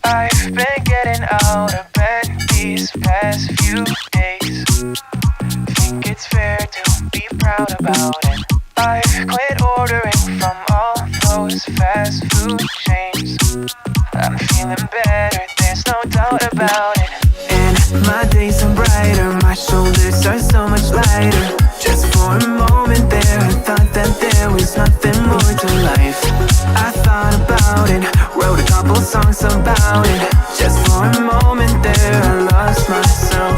I've been getting out of bed these past few days. Think it's fair to be proud about it. I've quit ordering from all those fast food chains. I'm feeling better, there's no doubt about it. And my days are brighter, my shoulders are so much lighter. Just for a moment there, I thought that there was nothing more to life. I thought about it, wrote a couple songs about it. Just for a moment there, I lost myself.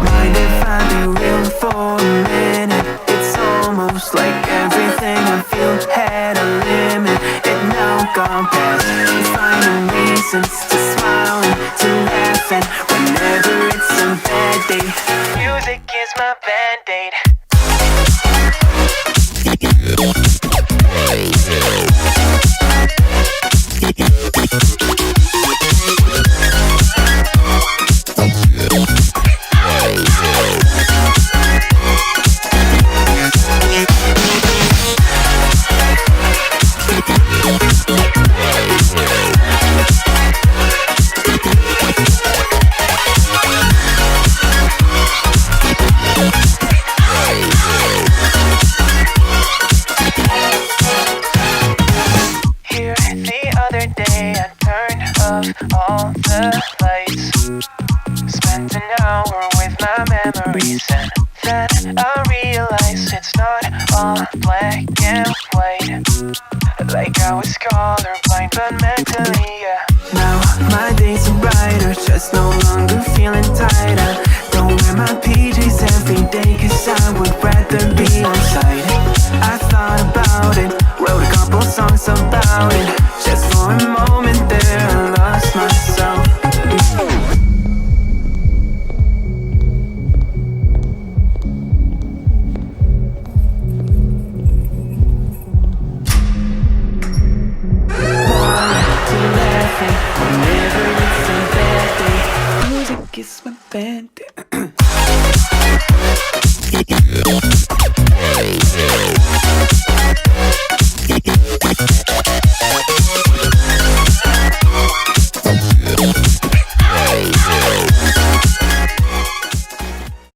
Mind if I be real for a minute? It's almost like everything I feel had a limit. It now gone past, finding reasons to smile and to laugh. And whenever it's a bad day, music is my band-aid. All the lights, spent an hour with my memories, and then I realized it's not all black and white. Like I was colorblind, but mentally, yeah. Now my days are brighter, just no longer feeling tight. I don't wear my PJs every day, cause I would rather be on site. I thought about it, wrote a couple songs about